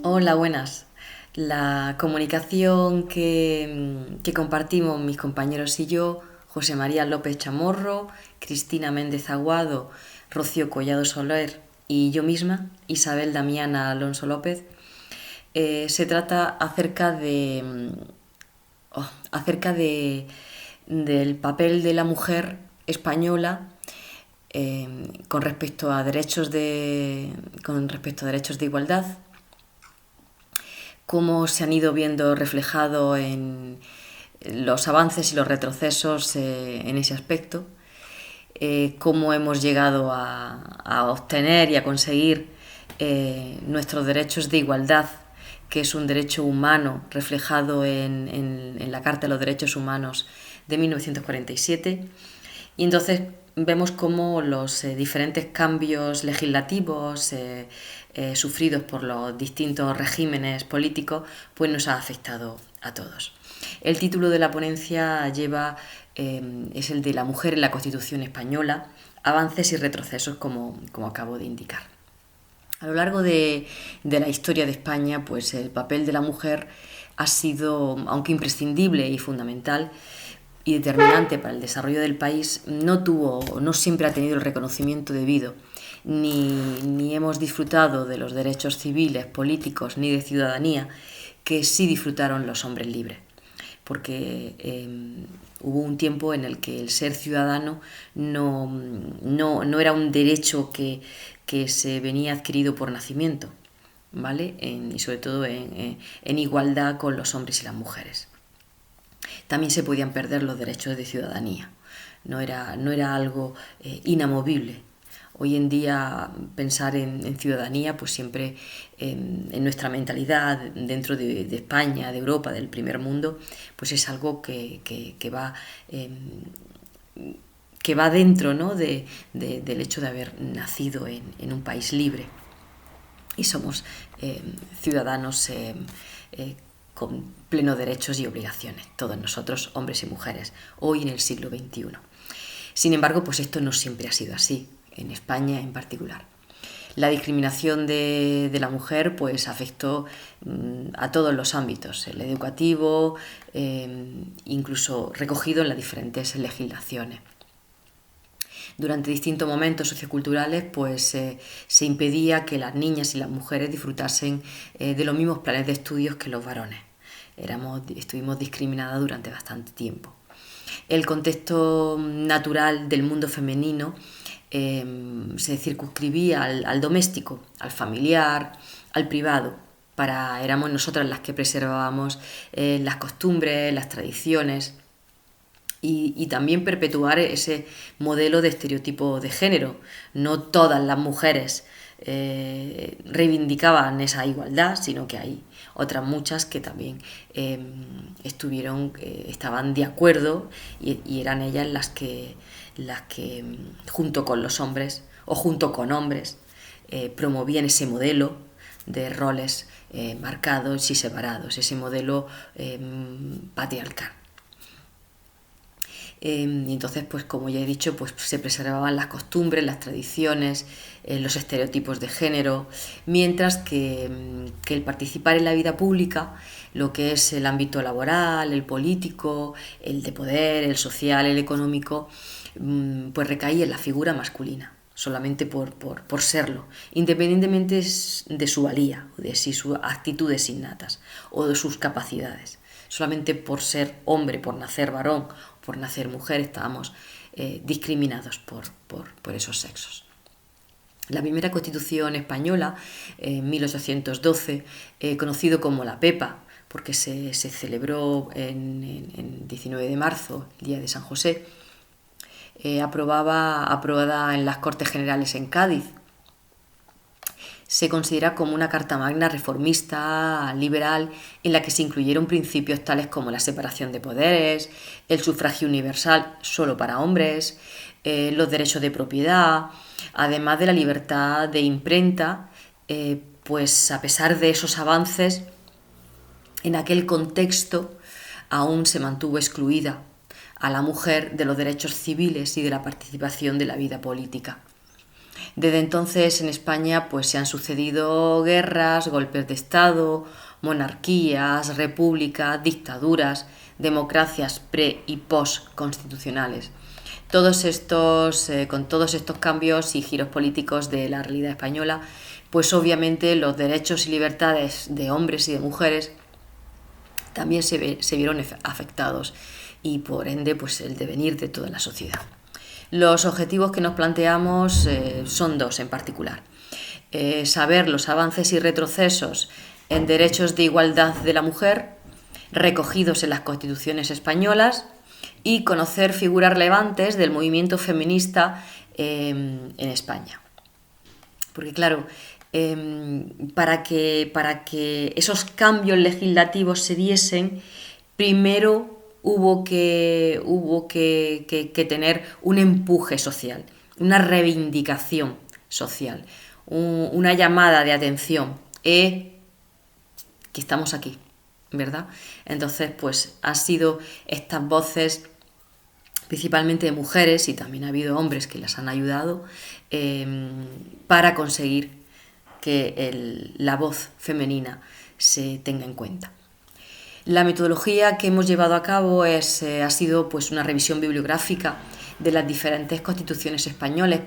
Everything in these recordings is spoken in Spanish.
Hola, buenas. La comunicación que compartimos mis compañeros y yo, José María López Chamorro, Cristina Méndez Aguado, Rocío Collado Soler y yo misma, Isabel Damiana Alonso López, se trata del papel de la mujer española con respecto a derechos de igualdad, cómo se han ido viendo reflejado en los avances y los retrocesos en ese aspecto, cómo hemos llegado a obtener y a conseguir nuestros derechos de igualdad, que es un derecho humano reflejado en la Carta de los Derechos Humanos de 1947. Y entonces vemos cómo los diferentes cambios legislativos sufridos por los distintos regímenes políticos pues nos ha afectado a todos. El título de la ponencia es el de La mujer en la Constitución española, avances y retrocesos, como acabo de indicar. A lo largo de la historia de España, pues el papel de la mujer ha sido, aunque imprescindible y fundamental y determinante para el desarrollo del país, no siempre ha tenido el reconocimiento debido, ni hemos disfrutado de los derechos civiles, políticos, ni de ciudadanía que sí disfrutaron los hombres libres. Porque hubo un tiempo en el que el ser ciudadano no era un derecho que se venía adquirido por nacimiento, ¿vale? Y sobre todo en igualdad con los hombres y las mujeres. También se podían perder los derechos de ciudadanía, no era algo inamovible. Hoy en día pensar en ciudadanía, pues siempre en nuestra mentalidad dentro de España, de Europa, del primer mundo, pues es algo que va dentro, ¿no? Del hecho de haber nacido en un país libre. Y somos ciudadanos con plenos derechos y obligaciones, todos nosotros, hombres y mujeres, hoy en el siglo XXI. Sin embargo, pues esto no siempre ha sido así, en España en particular. La discriminación de la mujer pues afectó a todos los ámbitos, el educativo, incluso recogido en las diferentes legislaciones. Durante distintos momentos socioculturales pues se impedía que las niñas y las mujeres disfrutasen de los mismos planes de estudios que los varones. Estuvimos discriminadas durante bastante tiempo. El contexto natural del mundo femenino se circunscribía al doméstico, al familiar, al privado. Éramos nosotras las que preservábamos las costumbres, las tradiciones y también perpetuar ese modelo de estereotipo de género. No todas las mujeres reivindicaban esa igualdad, sino que hay otras muchas que también estaban de acuerdo y eran ellas las que junto con los hombres o junto con hombres promovían ese modelo de roles marcados y separados, ese modelo patriarcal. Y entonces, pues como ya he dicho, pues se preservaban las costumbres, las tradiciones, los estereotipos de género, mientras que el participar en la vida pública, lo que es el ámbito laboral, el político, el de poder, el social, el económico, pues recaía en la figura masculina, solamente por serlo, independientemente de su valía, de sus actitudes innatas o de sus capacidades. Solamente por ser hombre, por nacer varón, por nacer mujer, estábamos discriminados por esos sexos. La primera Constitución española, en 1812, conocido como la Pepa, porque se celebró en 19 de marzo, el día de San José, aprobada en las Cortes Generales en Cádiz. Se considera como una carta magna reformista, liberal, en la que se incluyeron principios tales como la separación de poderes, el sufragio universal solo para hombres, los derechos de propiedad, además de la libertad de imprenta. Pues a pesar de esos avances, en aquel contexto aún se mantuvo excluida a la mujer de los derechos civiles y de la participación de la vida política. Desde entonces en España pues se han sucedido guerras, golpes de Estado, monarquías, repúblicas, dictaduras, democracias pre y post constitucionales. Con todos estos cambios y giros políticos de la realidad española, pues obviamente los derechos y libertades de hombres y de mujeres también se vieron afectados y por ende pues el devenir de toda la sociedad. Los objetivos que nos planteamos son dos en particular. Saber los avances y retrocesos en derechos de igualdad de la mujer recogidos en las constituciones españolas y conocer figuras relevantes del movimiento feminista en España. Porque claro, para que esos cambios legislativos se diesen, primero hubo que tener un empuje social, una reivindicación social, una llamada de atención, que estamos aquí, ¿verdad? Entonces, pues han sido estas voces, principalmente de mujeres, y también ha habido hombres que las han ayudado, para conseguir que la voz femenina se tenga en cuenta. La metodología que hemos llevado a cabo ha sido pues, una revisión bibliográfica de las diferentes constituciones españolas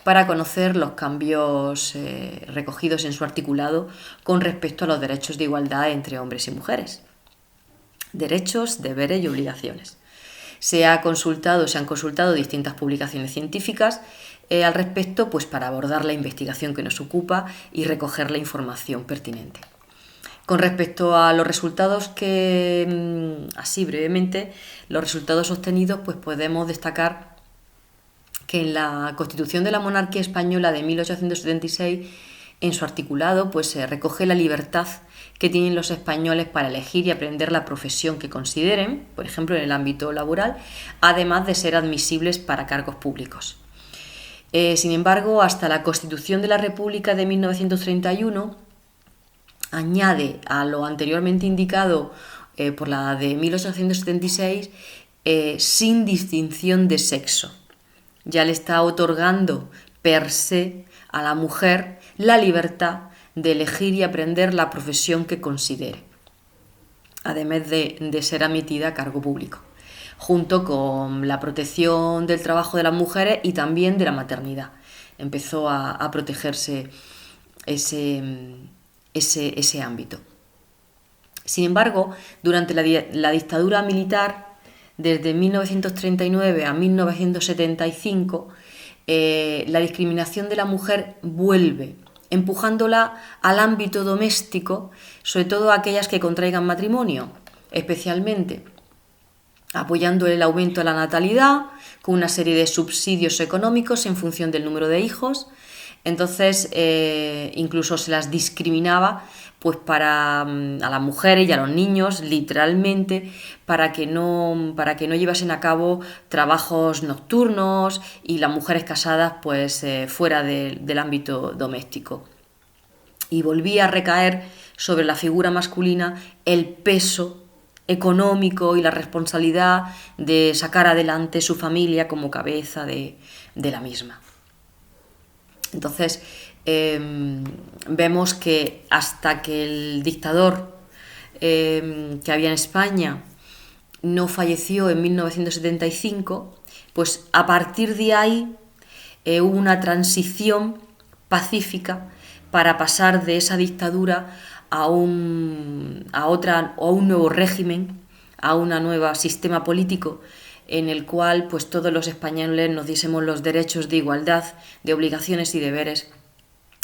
para conocer los cambios recogidos en su articulado con respecto a los derechos de igualdad entre hombres y mujeres. Derechos, deberes y obligaciones. Se han consultado distintas publicaciones científicas al respecto, pues para abordar la investigación que nos ocupa y recoger la información pertinente. Con respecto a los resultados así brevemente, los resultados obtenidos, pues podemos destacar que en la Constitución de la Monarquía Española de 1876, en su articulado, pues se recoge la libertad que tienen los españoles para elegir y aprender la profesión que consideren, por ejemplo en el ámbito laboral, además de ser admisibles para cargos públicos. Sin embargo, hasta la Constitución de la República de 1931, añade a lo anteriormente indicado por la de 1876 sin distinción de sexo. Ya le está otorgando per se a la mujer la libertad de elegir y aprender la profesión que considere, además de ser admitida a cargo público, junto con la protección del trabajo de las mujeres y también de la maternidad. Empezó a protegerse ese ámbito. Sin embargo, durante la dictadura militar, desde 1939 a 1975, la discriminación de la mujer vuelve, empujándola al ámbito doméstico, sobre todo a aquellas que contraigan matrimonio, especialmente apoyando el aumento de la natalidad con una serie de subsidios económicos en función del número de hijos. Entonces, incluso se las discriminaba pues a las mujeres y a los niños, literalmente, para que no llevasen a cabo trabajos nocturnos y las mujeres casadas pues fuera del ámbito doméstico. Y volvía a recaer sobre la figura masculina el peso económico y la responsabilidad de sacar adelante su familia como cabeza de la misma. Entonces, vemos que hasta que el dictador que había en España no falleció en 1975, pues a partir de ahí hubo una transición pacífica para pasar de esa dictadura a un nuevo régimen, a un nuevo sistema político en el cual pues todos los españoles nos diésemos los derechos de igualdad, de obligaciones y deberes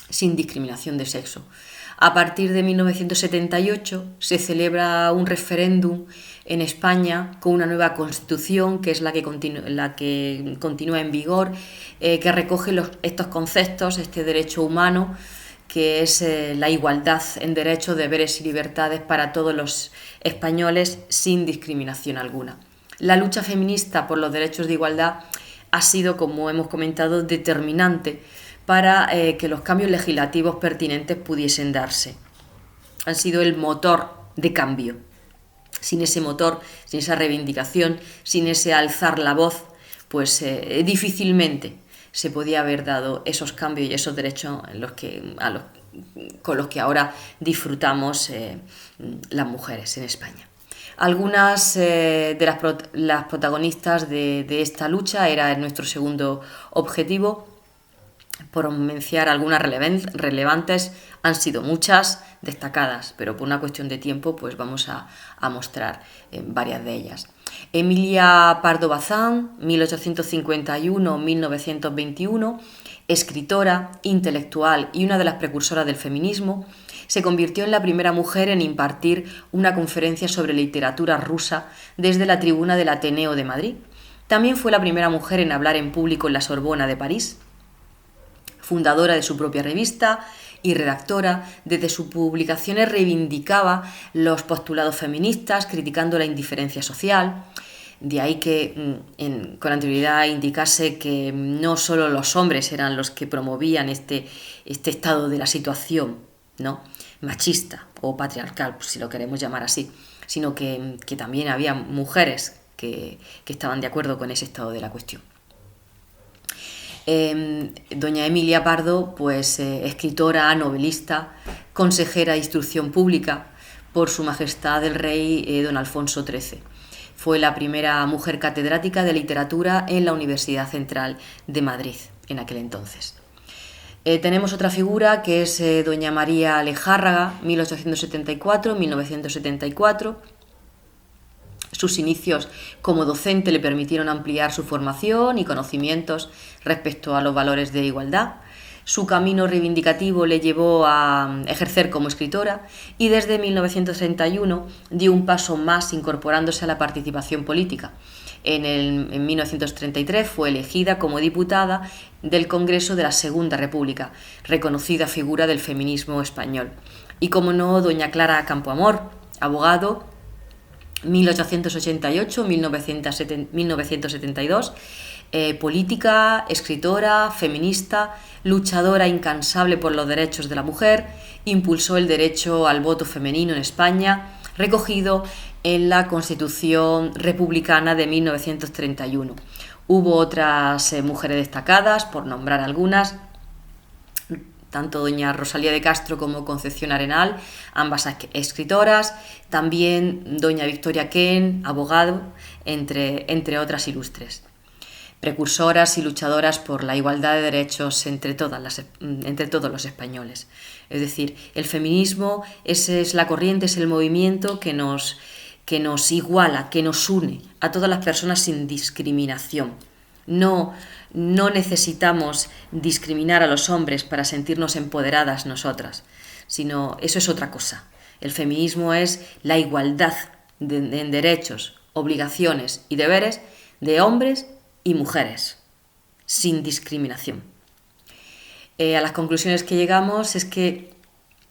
sin discriminación de sexo. A partir de 1978 se celebra un referéndum en España con una nueva constitución que es la que continúa en vigor, que recoge estos conceptos, este derecho humano que es la igualdad en derechos, deberes y libertades para todos los españoles sin discriminación alguna. La lucha feminista por los derechos de igualdad ha sido, como hemos comentado, determinante para que los cambios legislativos pertinentes pudiesen darse. Han sido el motor de cambio. Sin ese motor, sin esa reivindicación, sin ese alzar la voz, pues difícilmente se podía haber dado esos cambios y esos derechos con los que ahora disfrutamos las mujeres en España. Algunas de las protagonistas de esta lucha era nuestro segundo objetivo. Por mencionar algunas relevantes, han sido muchas destacadas, pero por una cuestión de tiempo pues vamos a mostrar varias de ellas. Emilia Pardo Bazán, 1851-1921, escritora, intelectual y una de las precursoras del feminismo, se convirtió en la primera mujer en impartir una conferencia sobre literatura rusa desde la tribuna del Ateneo de Madrid. También fue la primera mujer en hablar en público en la Sorbona de París. Fundadora de su propia revista y redactora, desde sus publicaciones reivindicaba los postulados feministas, criticando la indiferencia social. De ahí que con anterioridad indicase que no solo los hombres eran los que promovían este estado de la situación, ¿no?, machista o patriarcal, si lo queremos llamar así, sino que también había mujeres que estaban de acuerdo con ese estado de la cuestión. Doña Emilia Pardo, pues escritora, novelista, consejera de Instrucción Pública por Su Majestad el Rey Don Alfonso XIII. Fue la primera mujer catedrática de literatura en la Universidad Central de Madrid en aquel entonces. Tenemos otra figura que es doña María Lejárraga, 1874-1974. Sus inicios como docente le permitieron ampliar su formación y conocimientos respecto a los valores de igualdad. Su camino reivindicativo le llevó a ejercer como escritora y desde 1931 dio un paso más incorporándose a la participación política. En 1933 fue elegida como diputada del Congreso de la Segunda República, reconocida figura del feminismo español. Y como no, doña Clara Campoamor, abogado, 1888-1972, política, escritora, feminista, luchadora incansable por los derechos de la mujer, impulsó el derecho al voto femenino en España, recogido en la Constitución Republicana de 1931. Hubo otras mujeres destacadas, por nombrar algunas, tanto doña Rosalía de Castro como Concepción Arenal, ambas escritoras, también doña Victoria Ken, abogado, entre otras ilustres. Precursoras y luchadoras por la igualdad de derechos entre todos los españoles. Es decir, el feminismo esa es la corriente, es el movimiento que nos iguala, que nos une a todas las personas sin discriminación. No necesitamos discriminar a los hombres para sentirnos empoderadas nosotras, sino eso es otra cosa. El feminismo es la igualdad en derechos, obligaciones y deberes de hombres y mujeres, sin discriminación. A las conclusiones que llegamos es que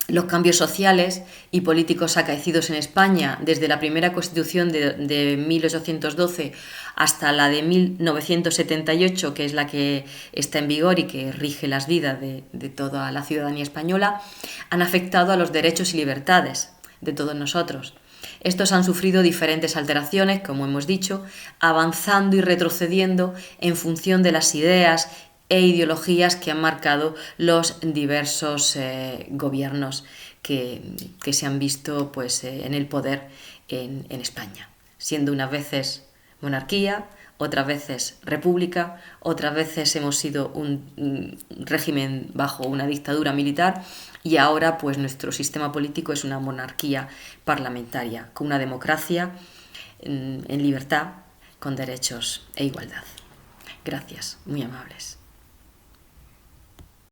los cambios sociales y políticos acaecidos en España desde la primera Constitución de 1812 hasta la de 1978, que es la que está en vigor y que rige las vidas de toda la ciudadanía española, han afectado a los derechos y libertades de todos nosotros. Estos han sufrido diferentes alteraciones, como hemos dicho, avanzando y retrocediendo en función de las ideas e ideologías que han marcado los diversos gobiernos que se han visto pues, en el poder en España, siendo unas veces monarquía, otras veces república, otras veces hemos sido un régimen bajo una dictadura militar y ahora pues nuestro sistema político es una monarquía parlamentaria, con una democracia en libertad, con derechos e igualdad. Gracias, muy amables.